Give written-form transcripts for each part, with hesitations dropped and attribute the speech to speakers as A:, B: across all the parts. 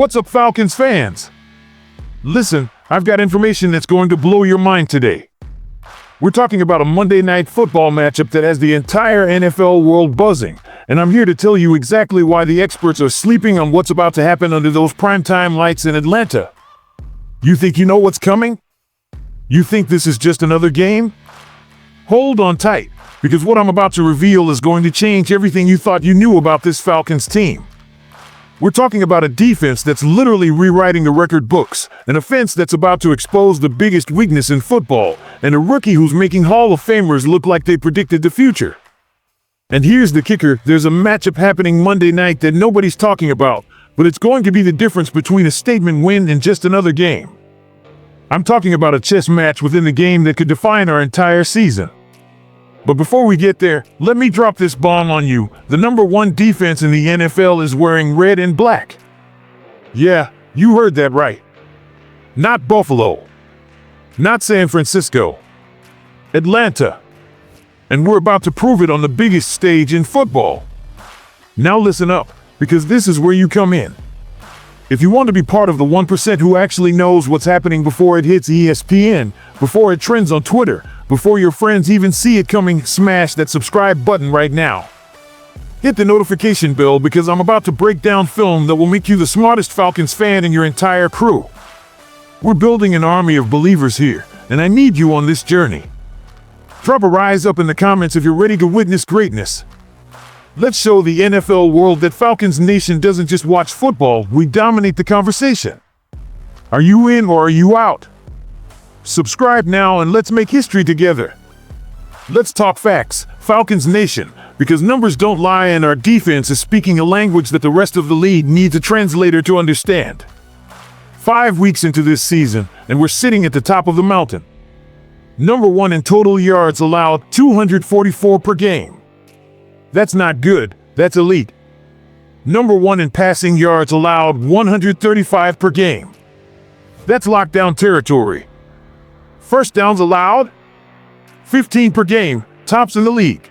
A: What's up, Falcons fans? Listen, I've got information that's going to blow your mind today. We're talking about a Monday night football matchup that has the entire NFL world buzzing, and I'm here to tell you exactly why the experts are sleeping on what's about to happen under those primetime lights in Atlanta. You think you know what's coming? You think this is just another game? Hold on tight, because what I'm about to reveal is going to change everything you thought you knew about this Falcons team. We're talking about a defense that's literally rewriting the record books, an offense that's about to expose the biggest weakness in football, and a rookie who's making Hall of Famers look like they predicted the future. And here's the kicker, there's a matchup happening Monday night that nobody's talking about, but it's going to be the difference between a statement win and just another game. I'm talking about a chess match within the game that could define our entire season. But before we get there, let me drop this bomb on you. The number one defense in the NFL is wearing red and black. Yeah, you heard that right. Not Buffalo. Not San Francisco. Atlanta. And we're about to prove it on the biggest stage in football. Now listen up, because this is where you come in. If you want to be part of the 1% who actually knows what's happening before it hits ESPN, before it trends on Twitter, before your friends even see it coming, smash that subscribe button right now. Hit the notification bell because I'm about to break down film that will make you the smartest Falcons fan in your entire crew. We're building an army of believers here, and I need you on this journey. Drop a rise up in the comments if you're ready to witness greatness. Let's show the NFL world that Falcons Nation doesn't just watch football, we dominate the conversation. Are you in or are you out? Subscribe now and let's make history together. Let's talk facts, Falcons Nation, because numbers don't lie and our defense is speaking a language that the rest of the league needs a translator to understand. 5 weeks into this season, and we're sitting at the top of the mountain. Number one in total yards allowed, 244 per game. That's not good, that's elite. Number one in passing yards allowed, 135 per game. That's lockdown territory. First downs allowed, 15 per game, tops in the league.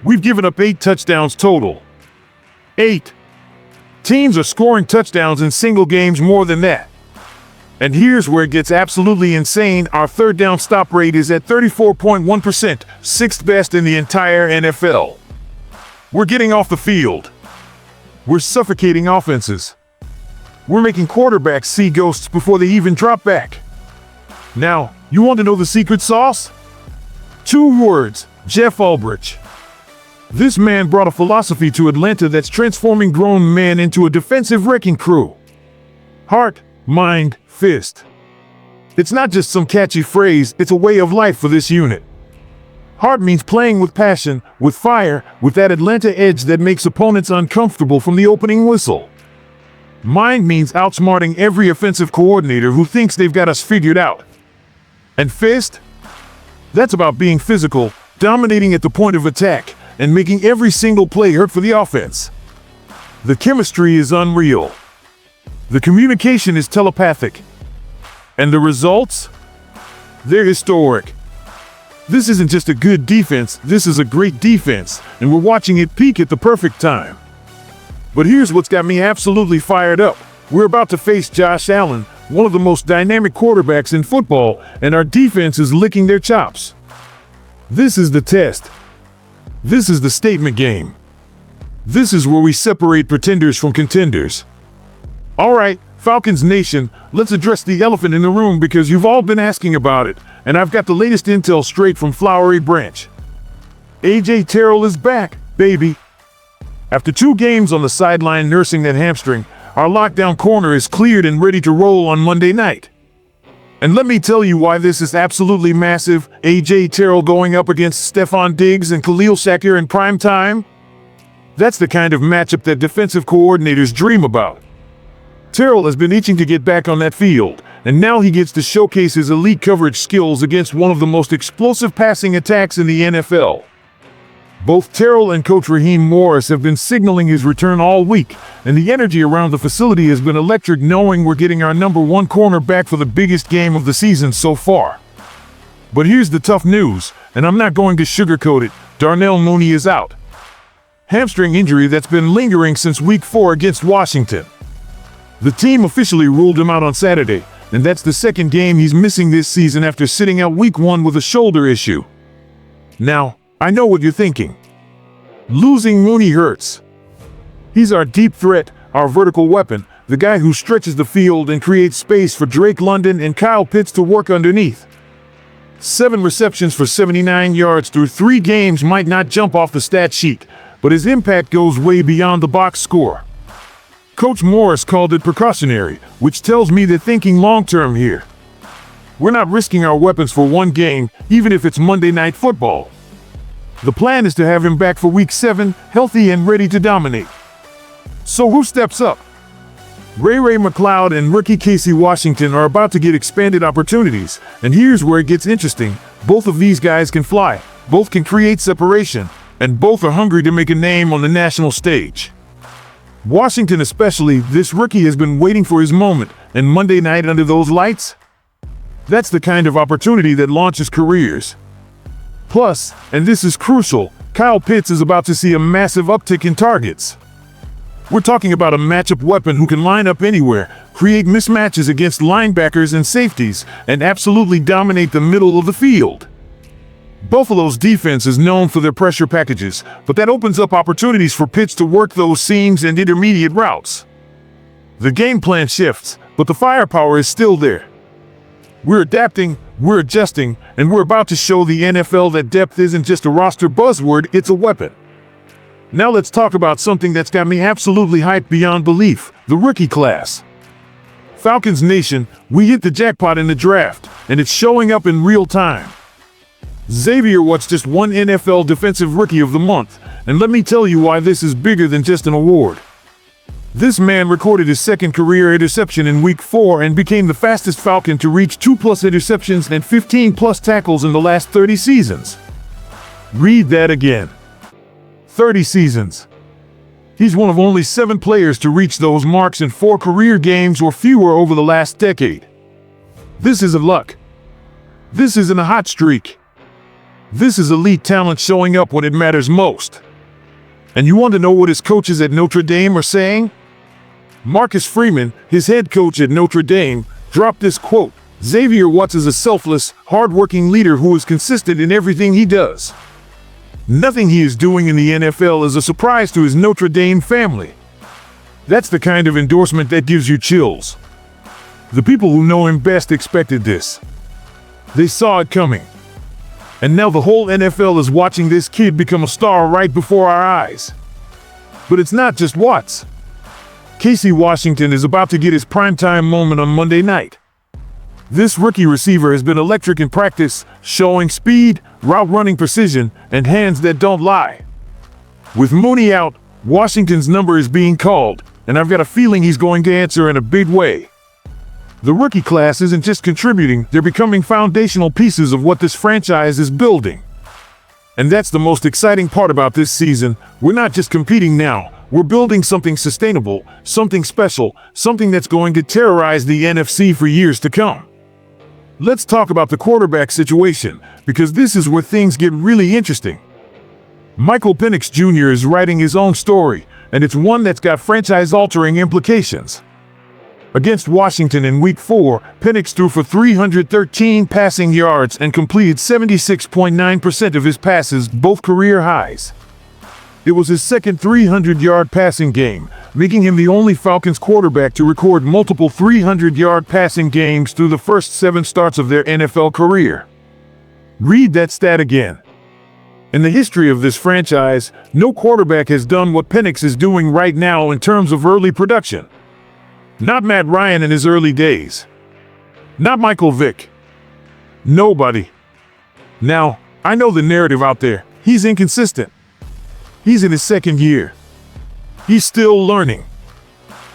A: We've given up 8 touchdowns total. 8. Teams are scoring touchdowns in single games more than that. And here's where it gets absolutely insane. Our third down stop rate is at 34.1%, sixth best in the entire NFL. We're getting off the field. We're suffocating offenses. We're making quarterbacks see ghosts before they even drop back. Now, you want to know the secret sauce? 2 words, Jeff Ulbrich. This man brought a philosophy to Atlanta that's transforming grown men into a defensive wrecking crew. Heart, mind, fist. It's not just some catchy phrase, it's a way of life for this unit. Heart means playing with passion, with fire, with that Atlanta edge that makes opponents uncomfortable from the opening whistle. Mind means outsmarting every offensive coordinator who thinks they've got us figured out. And fist? That's about being physical, dominating at the point of attack, and making every single play hurt for the offense. The chemistry is unreal. The communication is telepathic. And the results? They're historic. This isn't just a good defense, this is a great defense, and we're watching it peak at the perfect time. But here's what's got me absolutely fired up. We're about to face Josh Allen, one of the most dynamic quarterbacks in football, and our defense is licking their chops. This is the test. This is the statement game. This is where we separate pretenders from contenders. All right, Falcons Nation, let's address the elephant in the room because you've all been asking about it, and I've got the latest intel straight from Flowery Branch. AJ Terrell is back, baby. After 2 games on the sideline nursing that hamstring, our lockdown corner is cleared and ready to roll on Monday night. And let me tell you why this is absolutely massive. AJ Terrell going up against Stephon Diggs and Khalil Shakir in prime time? That's the kind of matchup that defensive coordinators dream about. Terrell has been itching to get back on that field, and now he gets to showcase his elite coverage skills against one of the most explosive passing attacks in the NFL. Both Terrell and Coach Raheem Morris have been signaling his return all week, and the energy around the facility has been electric knowing we're getting our number one corner back for the biggest game of the season so far. But here's the tough news, and I'm not going to sugarcoat it, Darnell Mooney is out. Hamstring injury that's been lingering since week 4 against Washington. The team officially ruled him out on Saturday, and that's the second game he's missing this season after sitting out week 1 with a shoulder issue. Now, I know what you're thinking. Losing Mooney hurts. He's our deep threat, our vertical weapon, the guy who stretches the field and creates space for Drake London and Kyle Pitts to work underneath. 7 receptions for 79 yards through 3 games might not jump off the stat sheet, but his impact goes way beyond the box score. Coach Morris called it precautionary, which tells me they're thinking long-term here. We're not risking our weapons for one game, even if it's Monday Night Football. The plan is to have him back for Week 7, healthy and ready to dominate. So who steps up? Ray McCloud and rookie Casey Washington are about to get expanded opportunities, and here's where it gets interesting. Both of these guys can fly, both can create separation, and both are hungry to make a name on the national stage. Washington especially, this rookie has been waiting for his moment, and Monday night under those lights? That's the kind of opportunity that launches careers. Plus, and this is crucial, Kyle Pitts is about to see a massive uptick in targets. We're talking about a matchup weapon who can line up anywhere, create mismatches against linebackers and safeties, and absolutely dominate the middle of the field. Buffalo's defense is known for their pressure packages, but that opens up opportunities for Pitts to work those seams and intermediate routes. The game plan shifts, but the firepower is still there. We're adapting, we're adjusting, and we're about to show the NFL that depth isn't just a roster buzzword, it's a weapon. Now let's talk about something that's got me absolutely hyped beyond belief, the rookie class. Falcons Nation, we hit the jackpot in the draft, and it's showing up in real time. Xavier Watts just won NFL Defensive Rookie of the Month, and let me tell you why this is bigger than just an award. This man recorded his second career interception in Week 4 and became the fastest Falcon to reach 2+ interceptions and 15+ tackles in the last 30 seasons. Read that again. 30 seasons. He's one of only 7 players to reach those marks in 4 career games or fewer over the last decade. This isn't luck. This isn't a hot streak. This is elite talent showing up when it matters most. And you want to know what his coaches at Notre Dame are saying? Marcus Freeman, his head coach at Notre Dame, dropped this quote: "Xavier Watts is a selfless, hard-working leader who is consistent in everything he does. Nothing he is doing in the NFL is a surprise to his Notre Dame family." That's the kind of endorsement that gives you chills. The people who know him best expected this. They saw it coming. And now the whole NFL is watching this kid become a star right before our eyes. But it's not just Watts. Casey Washington is about to get his primetime moment on Monday night. This rookie receiver has been electric in practice, showing speed, route running precision, and hands that don't lie. With Mooney out, Washington's number is being called, and I've got a feeling he's going to answer in a big way. The rookie class isn't just contributing, they're becoming foundational pieces of what this franchise is building. And that's the most exciting part about this season. We're not just competing now, we're building something sustainable, something special, something that's going to terrorize the NFC for years to come. Let's talk about the quarterback situation, because this is where things get really interesting. Michael Penix Jr. is writing his own story, and it's one that's got franchise-altering implications. Against Washington in Week 4, Penix threw for 313 passing yards and completed 76.9% of his passes, both career highs. It was his second 300-yard passing game, making him the only Falcons quarterback to record multiple 300-yard passing games through the first 7 starts of their NFL career. Read that stat again. In the history of this franchise, no quarterback has done what Penix is doing right now in terms of early production. Not Matt Ryan in his early days. Not Michael Vick. Nobody. Now, I know the narrative out there. He's inconsistent. He's in his second year. He's still learning.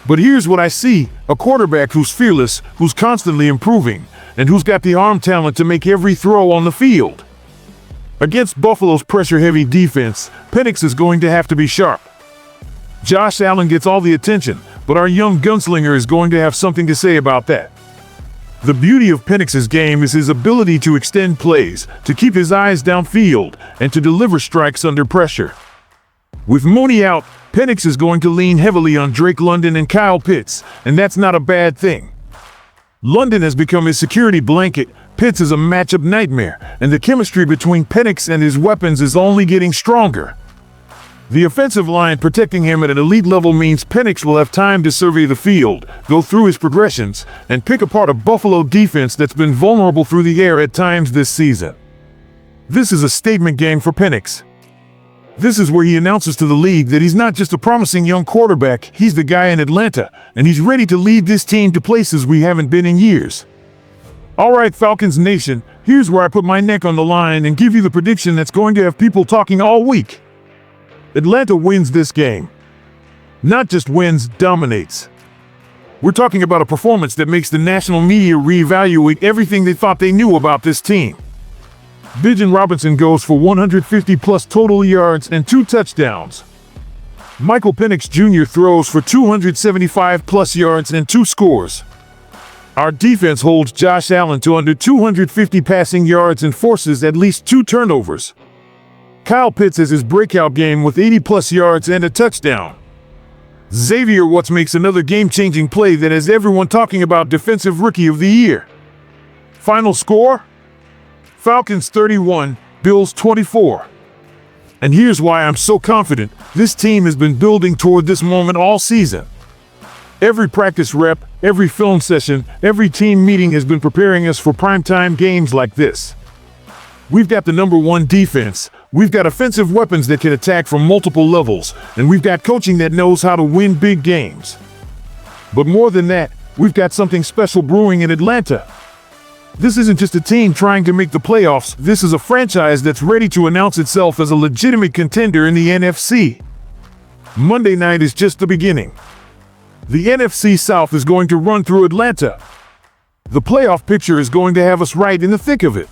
A: But here's what I see: a quarterback who's fearless, who's constantly improving, and who's got the arm talent to make every throw on the field. Against Buffalo's pressure-heavy defense, Penix is going to have to be sharp. Josh Allen gets all the attention, but our young gunslinger is going to have something to say about that. The beauty of Penix's game is his ability to extend plays, to keep his eyes downfield, and to deliver strikes under pressure. With Mooney out, Penix is going to lean heavily on Drake London and Kyle Pitts, and that's not a bad thing. London has become his security blanket, Pitts is a matchup nightmare, and the chemistry between Penix and his weapons is only getting stronger. The offensive line protecting him at an elite level means Penix will have time to survey the field, go through his progressions, and pick apart a Buffalo defense that's been vulnerable through the air at times this season. This is a statement game for Penix. This is where he announces to the league that he's not just a promising young quarterback, he's the guy in Atlanta, and he's ready to lead this team to places we haven't been in years. All right, Falcons Nation, here's where I put my neck on the line and give you the prediction that's going to have people talking all week. Atlanta wins this game. Not just wins, dominates. We're talking about a performance that makes the national media reevaluate everything they thought they knew about this team. Bijan Robinson goes for 150-plus total yards and 2 touchdowns. Michael Penix Jr. throws for 275-plus yards and 2 scores. Our defense holds Josh Allen to under 250 passing yards and forces at least 2 turnovers. Kyle Pitts has his breakout game with 80-plus yards and a touchdown. Xavier Woods makes another game-changing play that has everyone talking about Defensive Rookie of the Year. Final score? Falcons 31, Bills 24. And here's why I'm so confident. This team has been building toward this moment all season. Every practice rep, every film session, every team meeting has been preparing us for primetime games like this. We've got the #1 defense, we've got offensive weapons that can attack from multiple levels, and we've got coaching that knows how to win big games. But more than that, we've got something special brewing in Atlanta. This isn't just a team trying to make the playoffs, this is a franchise that's ready to announce itself as a legitimate contender in the NFC. Monday night is just the beginning. The NFC South is going to run through Atlanta. The playoff picture is going to have us right in the thick of it.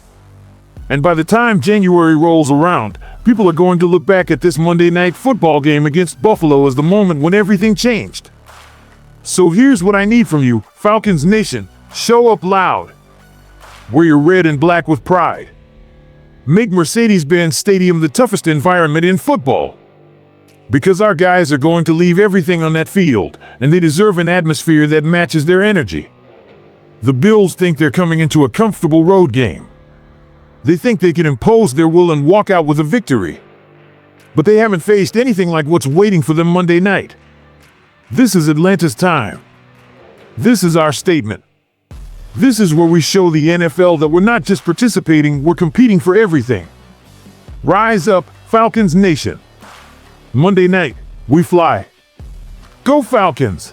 A: And by the time January rolls around, people are going to look back at this Monday night football game against Buffalo as the moment when everything changed. So here's what I need from you, Falcons Nation. Show up loud. Wear your red and black with pride. Make Mercedes-Benz Stadium the toughest environment in football. Because our guys are going to leave everything on that field, and they deserve an atmosphere that matches their energy. The Bills think they're coming into a comfortable road game. They think they can impose their will and walk out with a victory. But they haven't faced anything like what's waiting for them Monday night. This is Atlanta's time. This is our statement. This is where we show the NFL that we're not just participating, we're competing for everything. Rise up, Falcons Nation. Monday night, we fly. Go Falcons!